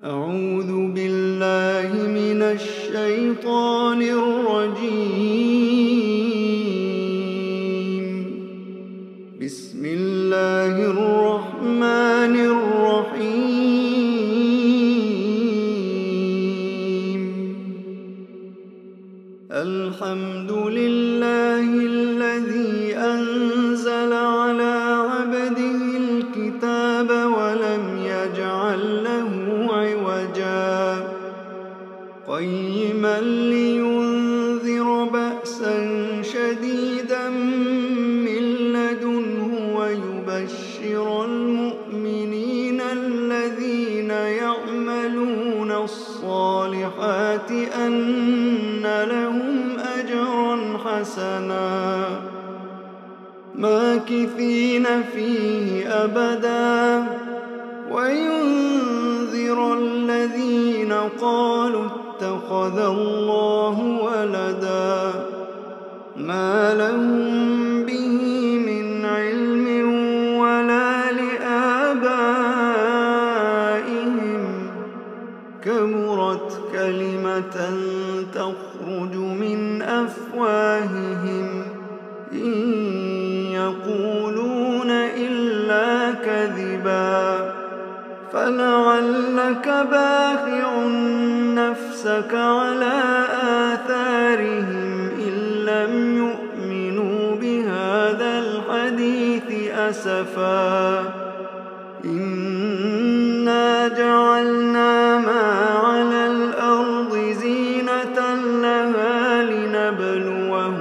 أعوذ بالله من الشيطان الرجيم. بسم الله الرحمن الرحيم. الحمد لله الذي أنزل على عبده الكتاب ولم يجعل له عوجا قيما لينذر بأسا شديدا من لدنه ويبشر المؤمنين الذين يعملون الصالحات أن لهم أجرا حسنا ماكثين فيه أبدا وينذر الذين قالوا اتخذ الله ولدا ما لهم به من علم ولا لآبائهم كبرت كلمة تخرج من أفواههم إن يقولون إلا كذبا فلعلك باخع نفسك على آثارهم إن لم يؤمنوا بهذا الحديث أسفا إنا جعلنا ما على الأرض زينة لها لنبلوهم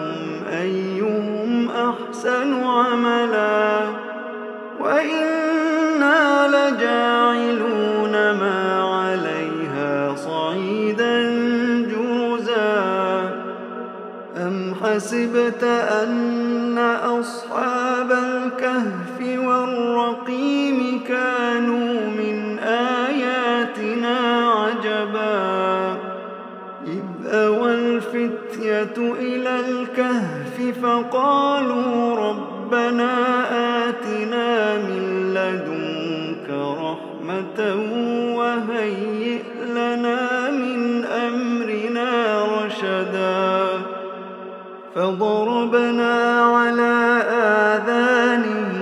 أيهم أحسن عملا وإنا لجاعلون ما عليها صعيدا جرزا أم حسبت أن أصحاب الكهف والرقيم كانوا من آياتنا عجبا إذ أوى الفتية إلى الكهف فقالوا ربنا آتنا من لدنك رحمة وهيئ لنا من أمرنا رشدا فضربنا على آذانهم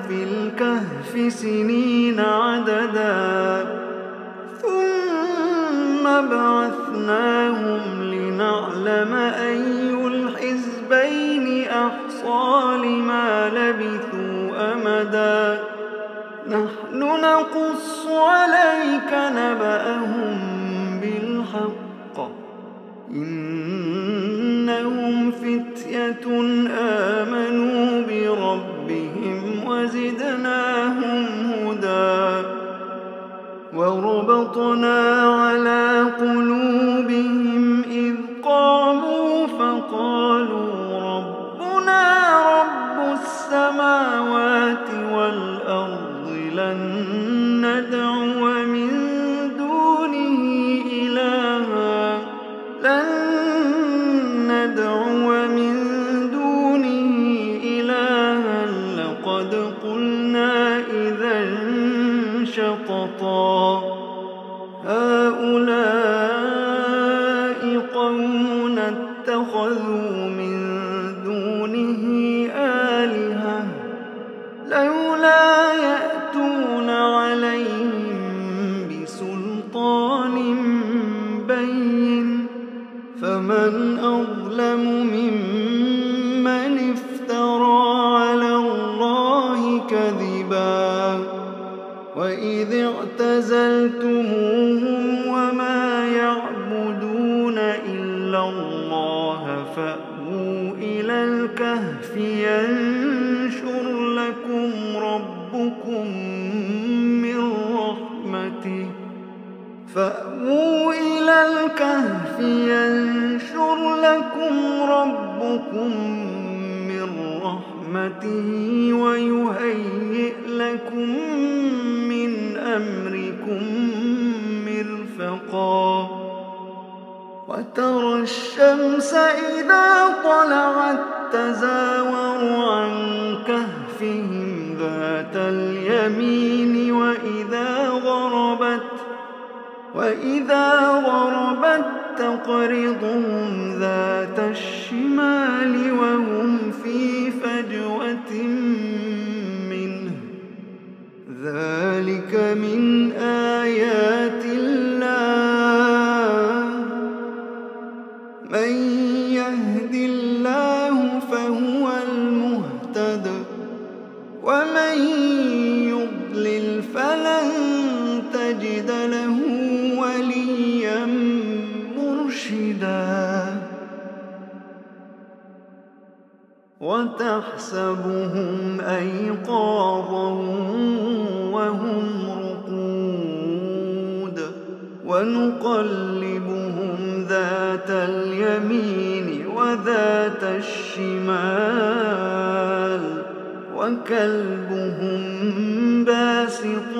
في الكهف سنين عددا ثم بعثناهم لنعلم أي الحزبين أحصى لما لبثوا أمدا نحن نقص عليك نبأهم بالحق إنهم فتية آمنوا بربهم وزدناهم هدى وربطنا على قلوبهم إذ قاموا فقالوا ربنا رب السماوات والأرض لن ندعو من دونه إلها لقد قلنا إذا شططا هؤلاء قوم اتخذوا من دونه آلهة لولا يأتون عليهم بسلطان بين فمن أظلم ممن افترى على الله كذبا وإذ اعتزلتموهم وما يعبدون إلا الله فأووا إلى الكهف ينشر لكم ربكم من رحمته ويهيئ لكم من أمركم مرفقا وترى الشمس إذا طلعت تزاور عن كهفهم ذات اليمين وإذا وإذا غربت تقرضهم ذات الشمال وهم في فجوة منه. ذلك من آيات الله. من يهد الله فهو المهتد ومن يضلل فلن تجد له وليا مرشدا. وتحسبهم أيقاظا وهم رقود ونقلبهم ذات اليمين وذات الشمال وكلبهم باسط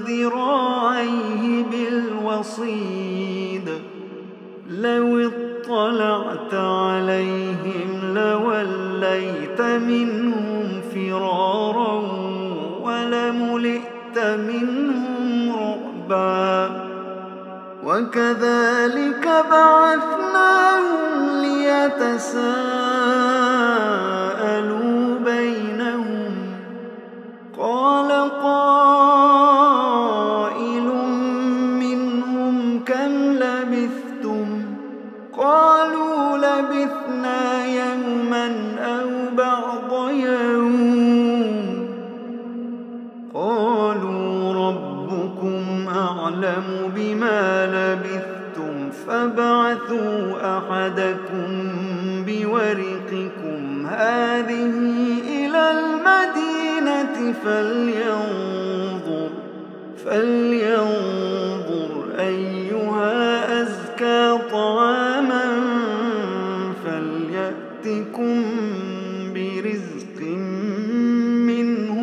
ذراعيه بالوصيد. لو اطلعت عليهم لوليت منهم فرارا ولملئت منهم رعبا. وكذلك بعثناهم ليتساءلوا بينهم. قال قائل منهم كم لبثتم؟ قالوا لبثنا يوما أو بعض يوم. قالوا ربكم أعلم بما لبثتم فابعثوا أحدكم بورقكم هذه إلى المدينة فلينظر أيها أزكى طعاما فليأتكم برزق منه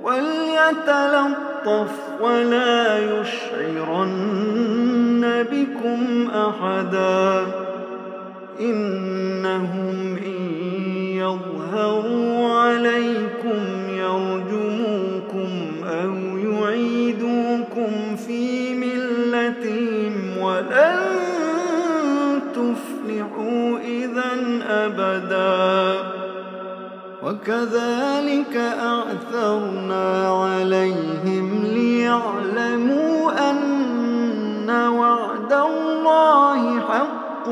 وليتلطف ولا يشعرن بكم أحدا. إنهم إن يظهروا عليكم يرجموكم أو يعيدوكم في ملتهم ولن تفلحوا إذا أبدا. وكذلك أعثرنا عليهم ليعلموا أن وعد الله حق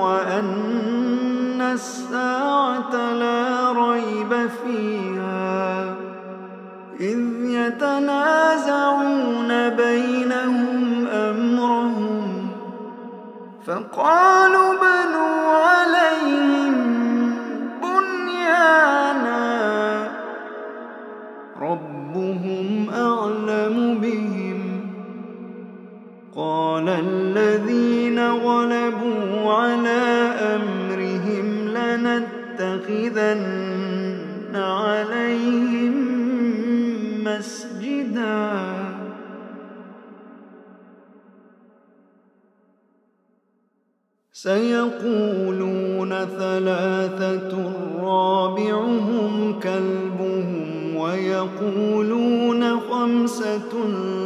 وأن الساعة لا ريب فيها إذ يتنازعون بينهم أمرهم فقالوا بنوا عليهم بنيانا ربهم أعلم بهم. قال الذين غلبوا على أمرهم لنتخذن عليهم مسجدا. سيقولون ثلاثة رابعهم كلبهم ويقولون خمسة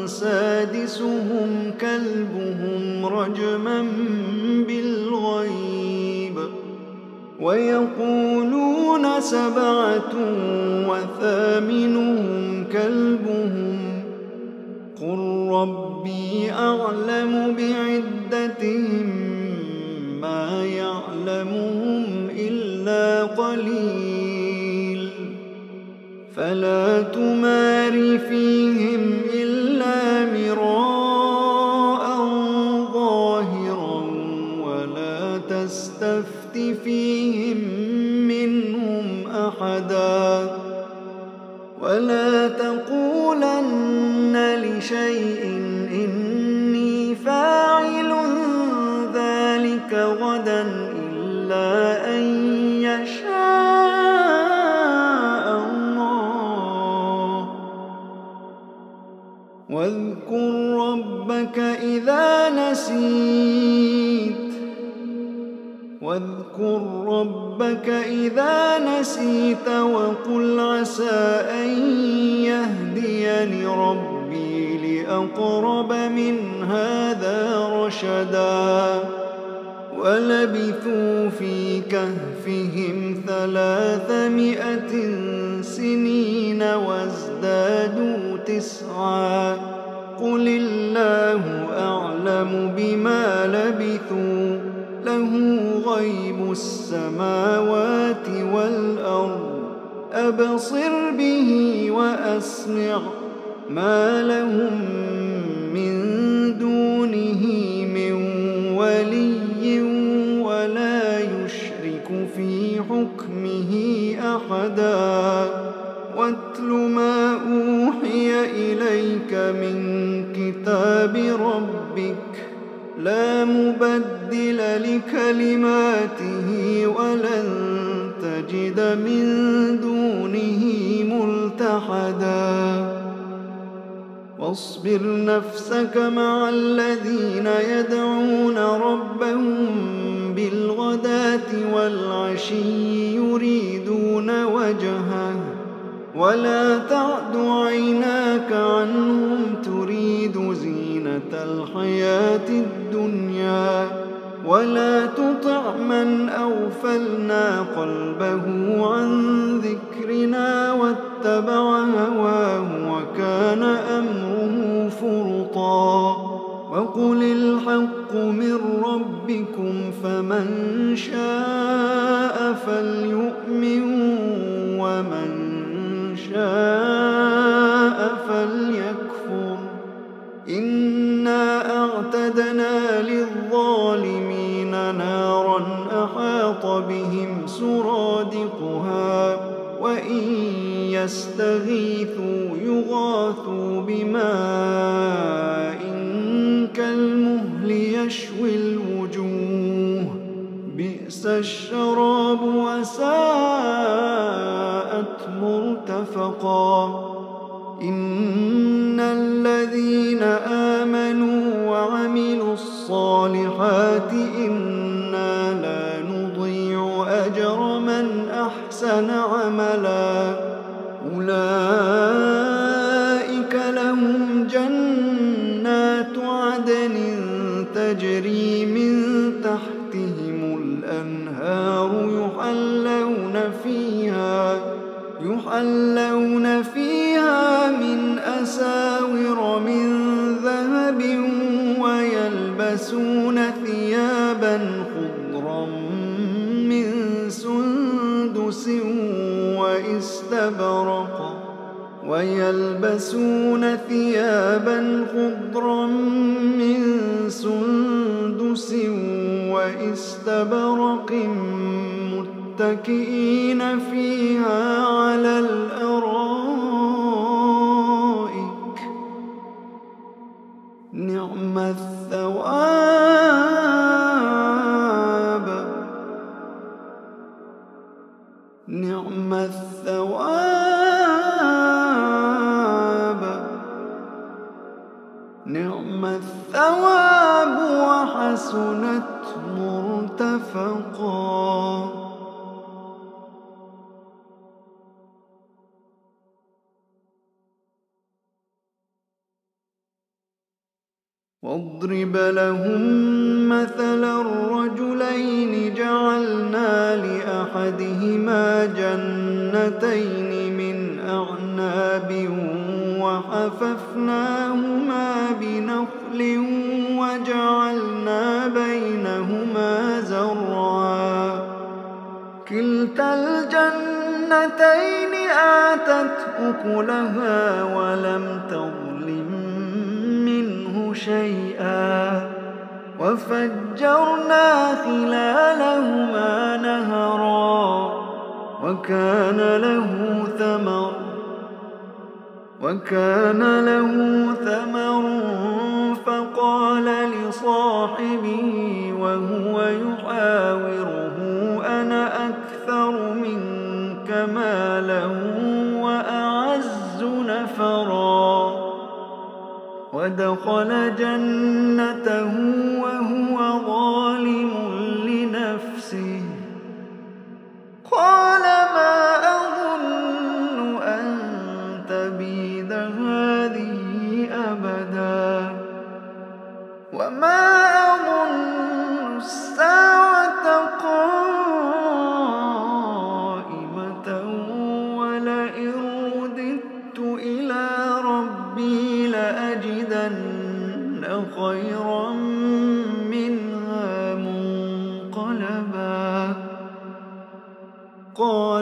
سادسهم كلبهم رجما بالغيب ويقولون سبعة وثامنهم كلبهم قل ربي أعلم بعدتهم ما يعلمهم إلا قليل فلا تمار فيهم إلا مراء ظاهرا ولا تستفت فيهم منهم أحدا ولا تقولن لشيء إني فاعل ذلك غدا إلا أن يشاء الله واذكر ربك إذا نسيت واذكر ربك إذا نسيت وقل عسى أن يهديني ربي لأقرب من هذا رشدا ولبثوا في كهفهم 300 سنين وازدادوا 9 قل الله أعلم بما لبثوا له غيب السماوات والأرض أبصر به وأسمع ما لهم من دونه من ولي ولا يشرك في حكمه أحدا واتل ما أوحي إليك من كتاب ربك لا مبدل لكلماته ولن تجد من دونه ملتحدا واصبر نفسك مع الذين يدعون ربهم بالغداة والعشي يريدون وجهه ولا تعد عيناك عنهم تريد زينة الحياة الدنيا ولا تطع من أغفلنا قلبه عن ذكرنا واتبع هواه وكان أمره فرطا وقل الحق من ربكم فمن شاء فليؤمن ومن شاء فليكفر إنا أعتدنا للظالمين نارا أحاط بهم سرادقها وإن يستغيثوا يغاثوا بماء كالمهل يشوي الوجوه بئس الشراب وساءت مرتفقا إن الذين آمنوا وعملوا الصالحات إنا لا نضيع أجر من أحسن عملا أولئك لهم جنات عدن تجري من تحتهم الأنهار يحلون فيها من أساور من ذهب ويلبسون ثيابا خضرا من سندس واستبرق متكئين فيها على الأرائك نعم الثواب وحسنت مرتفقا واضرب لهم مثلا الرجلين جعلنا لأحدهما جنتين من أعناب وحففناهما بنخل وجعلنا بينهما زرعا كلتا الجنتين آتت أكلها ولم تظلم منه شيئا وفجرنا خلالهما نهرا وكان له ثمر فقال لصاحبه وهو يحاوره أنا أكثر منك مالا وأعز نفرا ودخل جنته وهو ظالم لنفسه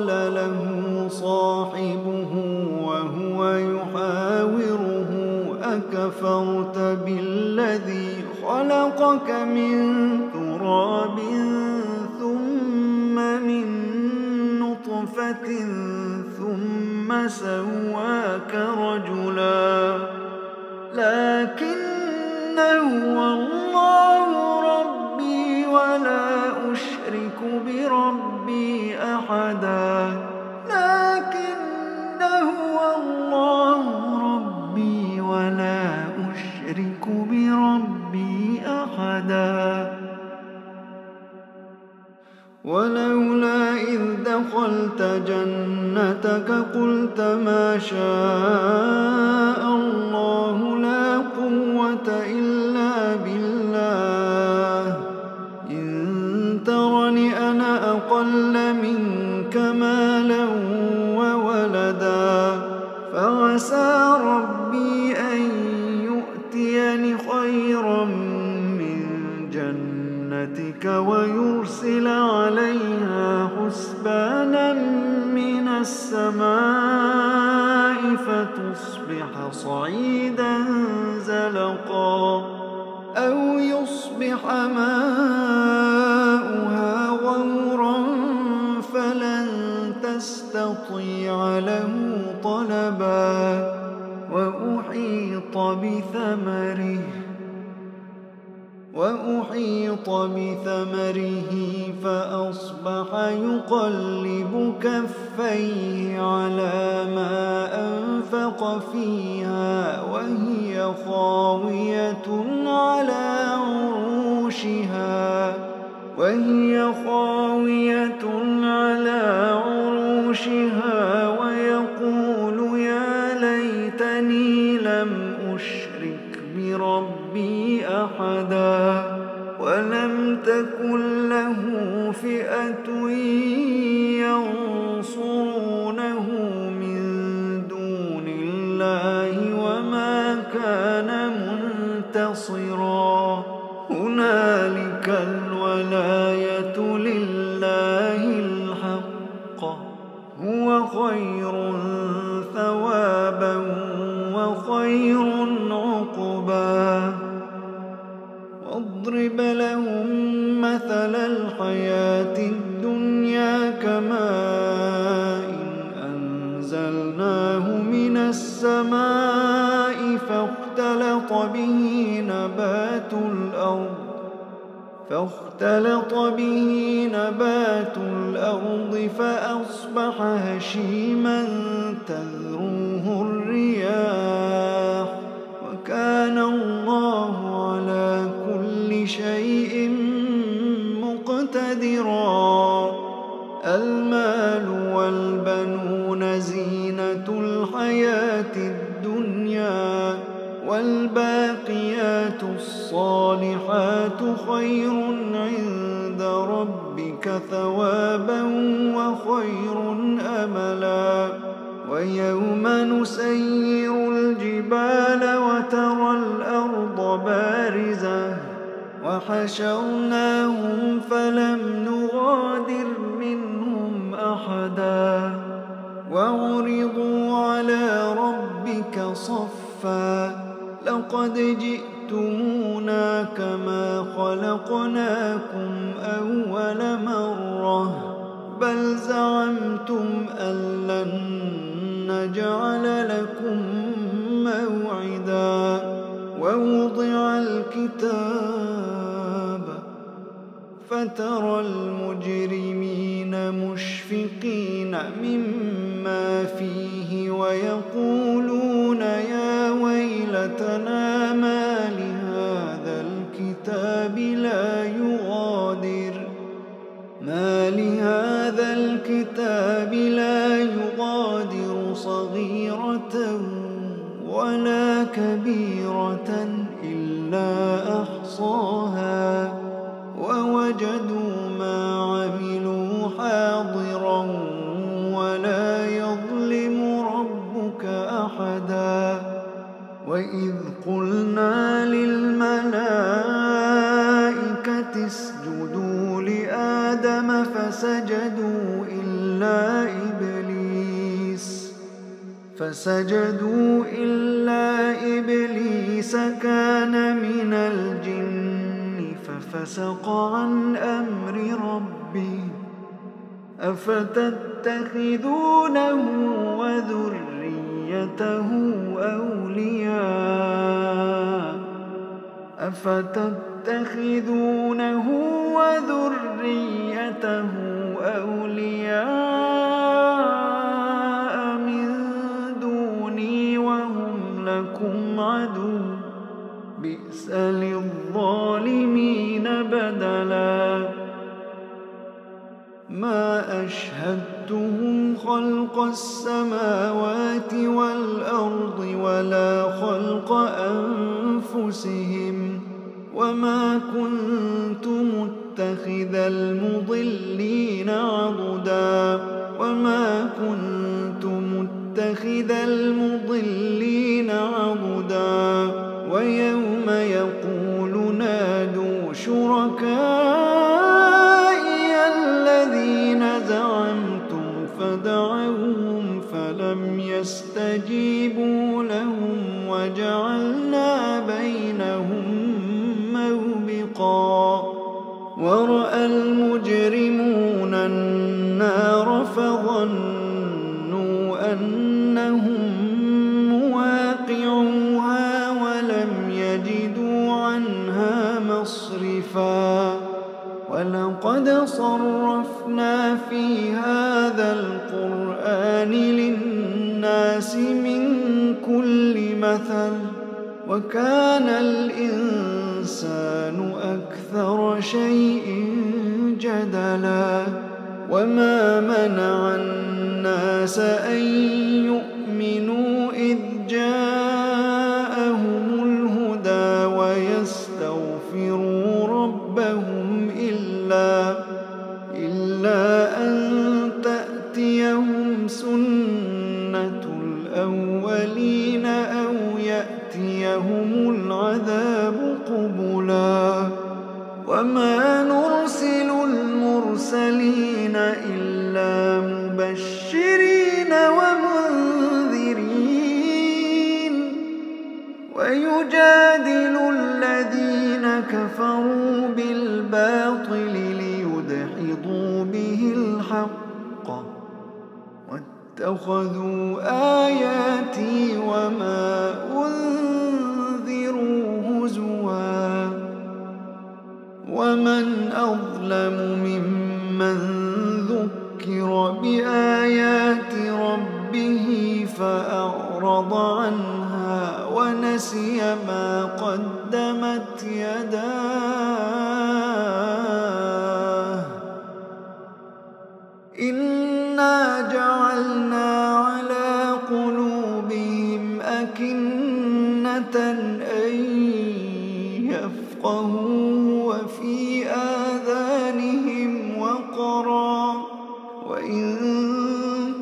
قال له صاحبه وهو يحاوره أكفرت بالذي خلقك من تراب ثم من نطفة ثم سواك رجلا لكن هو الله ربي ولا أشرك بربي أحدا لكن هو الله ربي ولا أشرك بربي أحدا ولولا إذ دخلت جنتك قلت ما شاء الله لا قوة إلا بالله إن ترني أنا أقل منك مالا وولدا فعسى ربي أن يؤتيني خيرا من جنتك ويرسل عليها حسبانا من السماء فتصبح صعيدا زلقا أو يصبح ماؤها غورا فلن تستطيع له طلبا وأحيط بثمره فأصبح يقلب كفيه على ما أنفق فيها وهي خاوية على عروشها ويقول يا ليتني لم أشرك بربي أحدا ولم تكن له فئة ينصرونه من دون الله وما كان منتصرا هنالك الولاية لله الحق هو خير ثوابا وخير عقبا واضرب لهم مثل الحياة الدنيا كماء أنزلناه من السماء فاختلط به نبات الأرض فأصبح هشيما تذروه الرياح وكان الله على كل شيء مقتدرا المال والبنون زينة الحياة الدنيا والباقيات الصالحات خير عند ربك ثوابا وخير أملا ويوم نسير الجبال وترى الأرض بارزة وحشرناهم فلم نغادر منهم أحدا وعرضوا على ربك صفا لقد جئتمونا كما خلقناكم أول مرة بل زعمتم أن لن نجعل لكم موعدا ووضع الكتاب فترى المجرمين مشفقين مما فيه ويقولون يا ويلتنا ما لهذا الكتاب لا يغادر صغيرة ولا كبيرة إلا أحصاها ووجدوا ما عملوا حاضرا ولا يظلم ربك أحدا وإذ قلنا للملائكة اسجدوا لآدم فسجدوا إلا فسجدوا إلا إبليس كان من الجن ففسق عن أمر ربه أفتتخذونه وذريته أولياء من دوني وهم لكم عدو بئس للظالمين بدلا ما أشهدتهم خلق السماوات والأرض ولا خلق أنفسهم وما كنت متخذ المضلين عضدا ويوم يقول نادوا شركائي الذين زعمتم فدعوهم فلم يستجيبوا لهم وجعلنا بينهم موبقا ورأى المجرمون النار فظنوا أنهم مواقعوها ولم يجدوا عنها مصرفا ولقد صرفنا في هذا القرآن للناس من كل مثل وكان الإنسان أكثر شيء جدلا وما منع الناس أن يؤمنوا إذ جاءهم الهدى ويستغفروا ربهم إلا أن تأتيهم سنة الأولين أو يأتيهم العذاب قبلا وما نرسل المرسلين إلا مبشرين ومنذرين ويجادل الذين كفروا بالباطل ليدحضوا به الحق واتخذوا آياتي وما أنذروا هزوا ومن أظلم ممن ذكر بآيات ربه فأعرض عنها ونسي ما قدمت يداه إنا جعلنا على قلوبهم أكنة أن يفقهوا وفي آذانهم وقرا وإن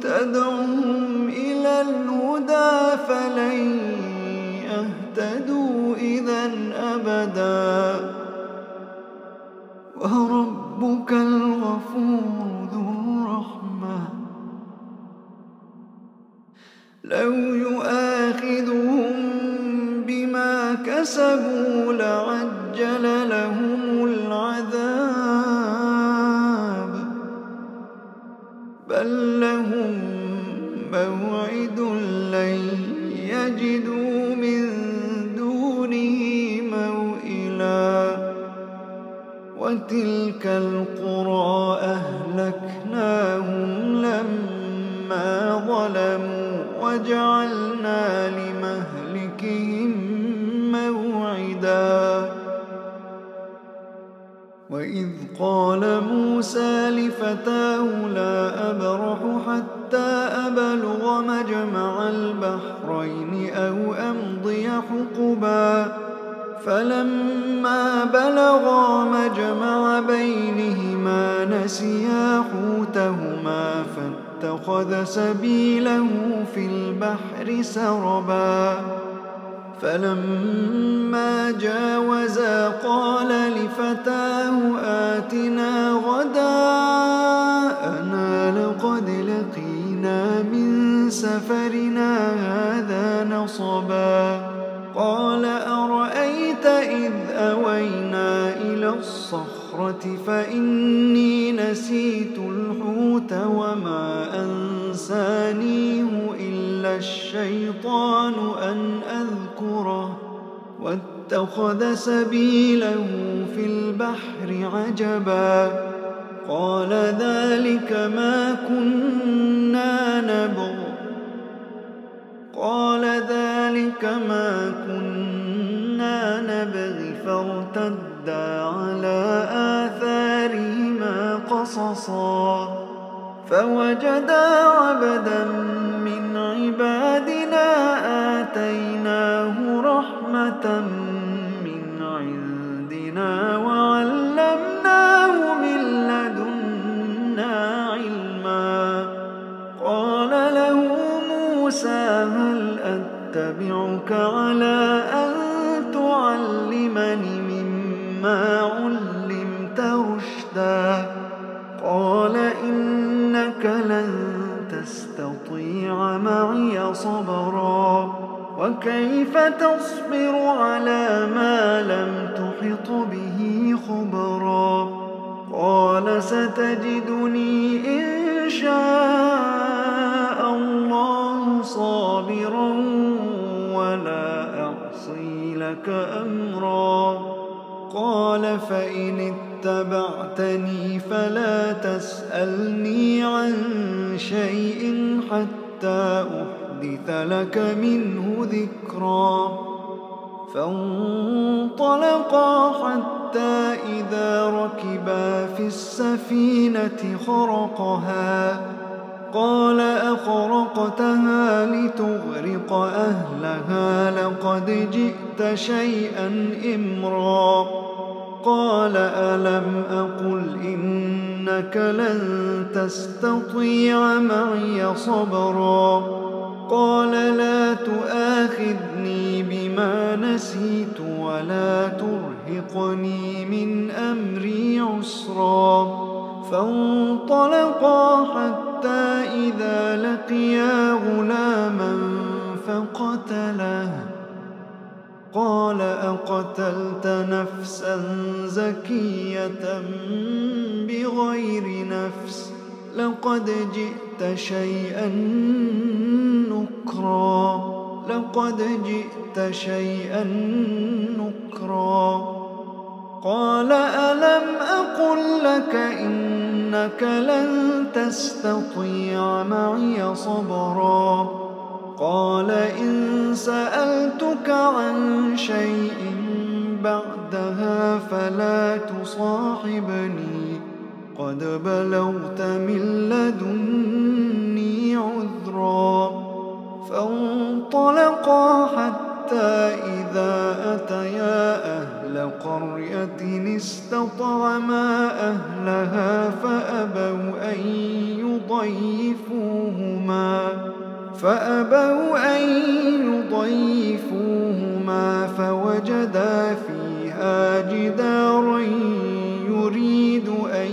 تدعهم إلى الهدى فلن يهتدوا إذا أبدا وربك الغفور ذو الرحمة لو يؤاخذهم بما كسبوا لعجل لهم العذاب بل لهم موعد لن يجدوا من دونه موئلا وتلك القرى أهلكناهم لما ظلموا وجعلنا لمهلكهم موعدا وإذ قال موسى لفتاه لا أبرح حتى أبلغ مجمع البحرين أو أمضي حقبا فلما بلغا مجمع بينهما نسيا حوتهما فاتخذ سبيله في البحر سربا فلما جاوزا قال لفتاه آتنا غداءنا لقد لقينا من سفرنا الصخرة فإني نسيت الحوت وما أنسانيه إلا الشيطان أن أذكره واتخذ سبيله في البحر عجبا قال ذلك ما كنا نبغي فارتدا على آثارهما قصصا فوجدا عبدا من عبادنا آتيناه رحمة من عندنا وعلمناه من لدنا علما قال له موسى هل أتبعك على أن تعلمني مما علمت رشدا قال إنك لن تستطيع معي صبرا وكيف تصبر على ما لم تحط به خبرا قال ستجدني إن شاء الله صابرا ولا أعصي لك أمرا قال فإن اتبعتني فلا تسألني عن شيء حتى أحدث لك منه ذكرا فانطلقا حتى إذا ركبا في السفينة خرقها قال أخرقتها لتغرق أهلها لقد جئت شيئا إمرا قال ألم أقل إنك لن تستطيع معي صبرا قال لا تؤاخذني بما نسيت ولا ترهقني من أمري عسرا فانطلقا حتى إذا لقيا غلاما فقتله قال أقتلت نفسا زكية بغير نفس لقد جئت شيئا نكرا قال ألم أقل لك إنك لن تستطيع معي صبرا قال إن سألتك عن شيء بعدها فلا تصاحبني قد بلغت من لدني عذرا فانطلقا حتى إذا أتيا أهل قرية استطعما أهلها فأبوا أن يضيفوهما فوجدا فيها جدارا يريد أن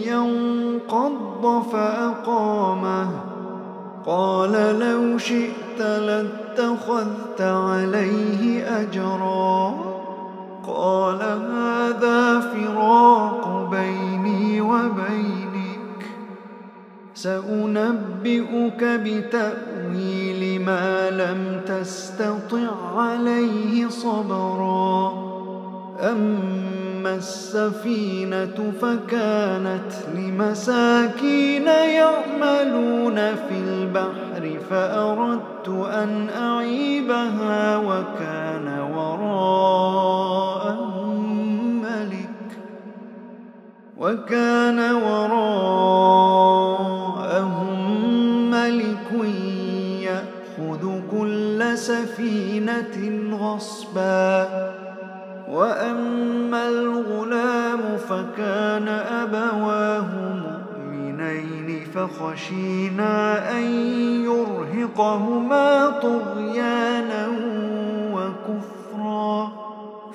ينقض فأقامه قال لو شئت لاتخذت عليه أجرا قال هذا فراق بيني وبينك سأنبئك بتأويل ما لم تستطع عليه صبرا أما السفينة فكانت لمساكين يعملون في البحر فأردت أن أعيبها وكان وراءهم ملك يأخذ كل سفينة غصبا وأما الغلام فكان أبواه مؤمنين فخشينا أن يرهقهما طغيانا وكفرا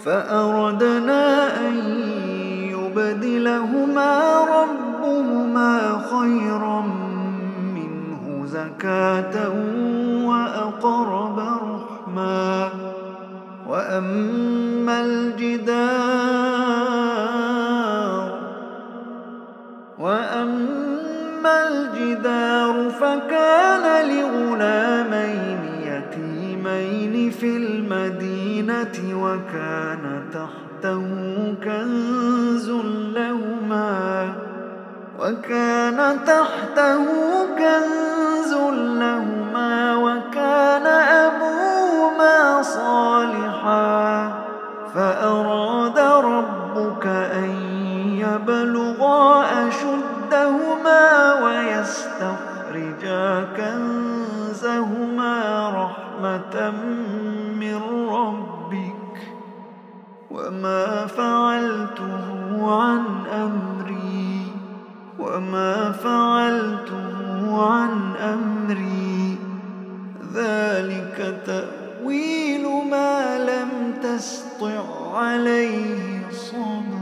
فأردنا أن يبدلهما ربهما خيرا منه زكاة وأقرب رحما وأما الجدار وأما الجدار فكان لغلامين يتيمين في المدينة وكان تحته كنز لهما وكان أبوهما صالحا فأراد ربك أن يبلغا أشدهما ويستخرجا كنزهما رحمة من ربك وما فعلته عن أمري ذلك تأويل ما لم تسطع عليه صبرا.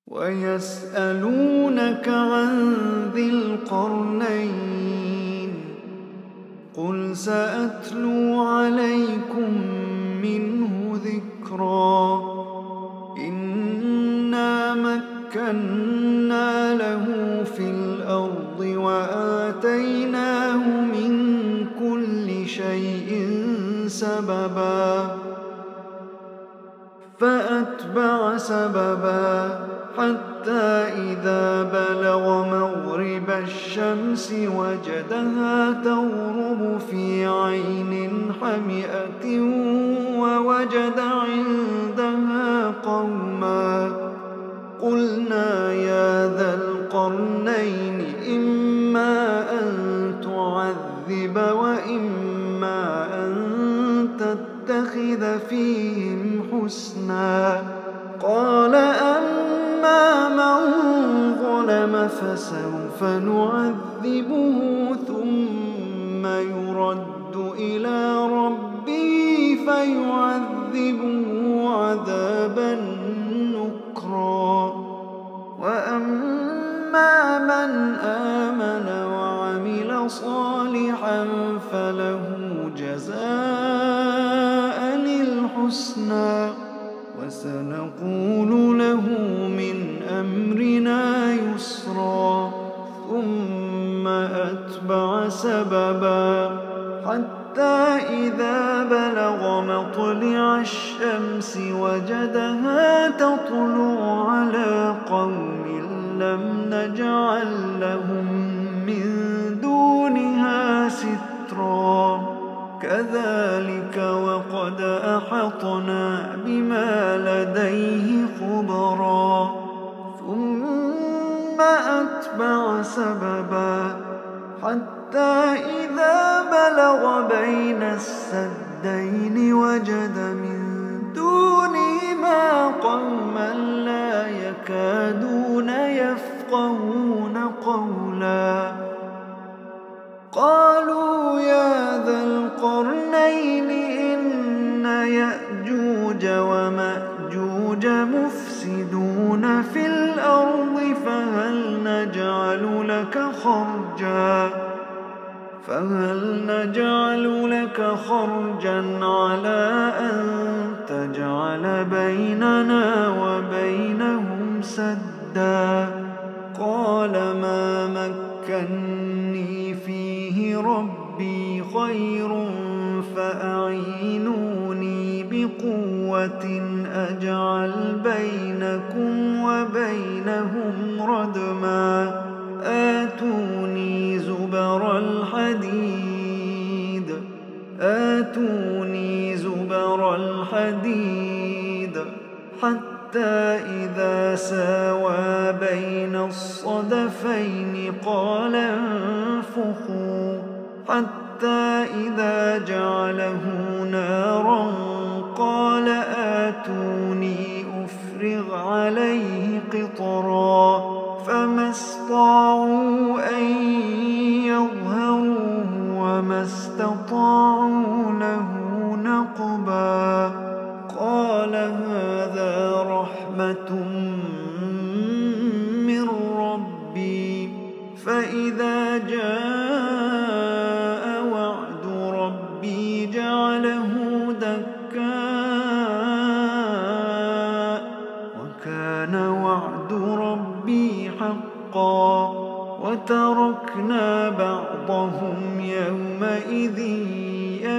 ويسألونك عن ذي القرنين قل سأتلو عليكم منه ذكرا إنا مكنا له في الأرض وآتيناه من كل شيء سببا فأتبع سببا حتى إذا بلغ مغرب الشمس وجدها تغرب في عين حمئة ووجد عندها قوما قلنا يا ذا القرنين إما أن تعذب وإما أن تتخذ فيهم حسنا قال أما من ظلم فسوف نعذبه ثم يرد إلى ربه فيعذبه عذابا نكرا وأما من آمن وعمل صالحا فله جزاء الحسنى وسنقول له من أمرنا يسرا ثم أتبع سببا حتى إذا بلغ مطلع الشمس وجدها تطلع على قوم لم نجعل لهم من دونها سترا كذلك وقد أحطنا بما لديه خبرا ثم أتبع سببا حتى إذا بلغ بين السدين وجد من دونهما قوما لا يكادون يفقهون قولا قالوا يا ذا القرنين إن يأجوج ومأجوج مفسدون في الأرض فهل نجعل لك خرجا على أن تجعل بيننا وبينهم سدا قال ما مكني فيه ربي خير فأعينوني بقوة أجعل بينكم وبينهم ردما آتوني زبر الحديد حتى إذا ساوى بين الصدفين قال انفخوا حتى إذا جعله نارا قال آتوني أفرغ عليه قطرا فما استطاعوا أن يظهروه وما استطاعوا له نقبا قال هذا رحمة من ربي فإذا جاء وعد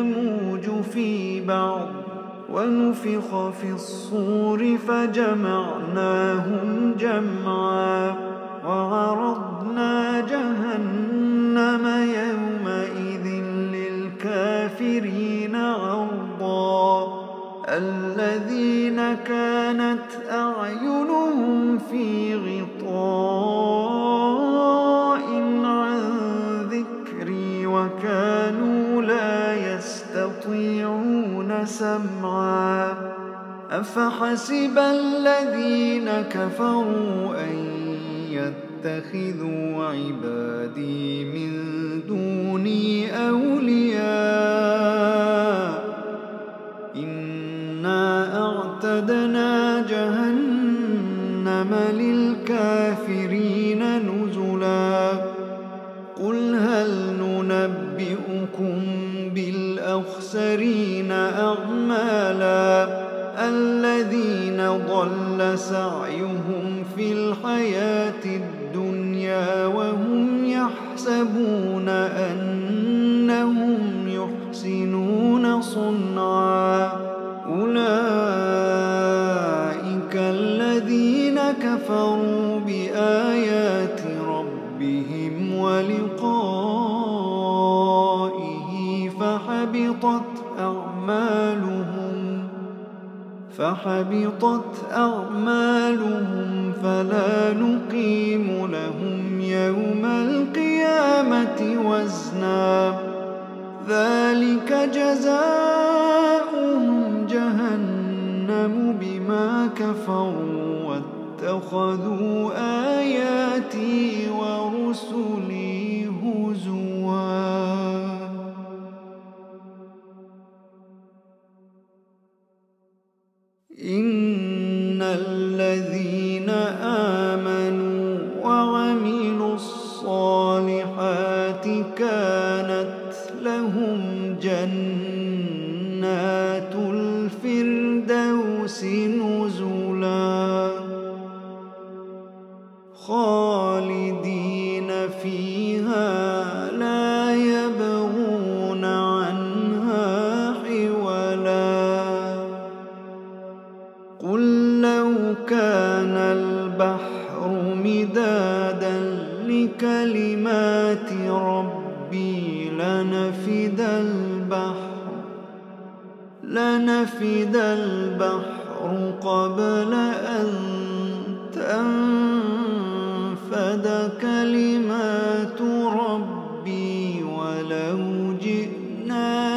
يموج في بعض ونفخ في الصور فجمعناهم جمعا وعرضنا جهنم يومئذ للكافرين عرضا الذين كانت أعينهم في غطاء عن ذكري وكانوا لا يستطيعون سمعا أفحسب الذين كفروا أن يتخذوا عبادي من دوني أولياء إنا أعتدنا جهنم للكافرين نزلا قل هل ننبئكم بالأخسرين أعمالا الذين ضل سعيهم في الحياة الدنيا وهم يحسبون أنهم يحسنون صنعا أولئك الذين كفروا بآيات ربهم ولقائه فحبطت أعمالهم فلا نقيم لهم يوم القيامة وزنا ذلك جزاؤهم جهنم بما كفروا واتخذوا آياتي ورسلي هزوا إن الذين آمنوا وعملوا الصالحات كانت لهم جنات الفردوس نزلا خالدين فيها لا يبغون عنها حولا قل لو كان البحر مدادا لكلمات ربي لنفد البحر قبل أن تنفد كلمات ربي ولو جئنا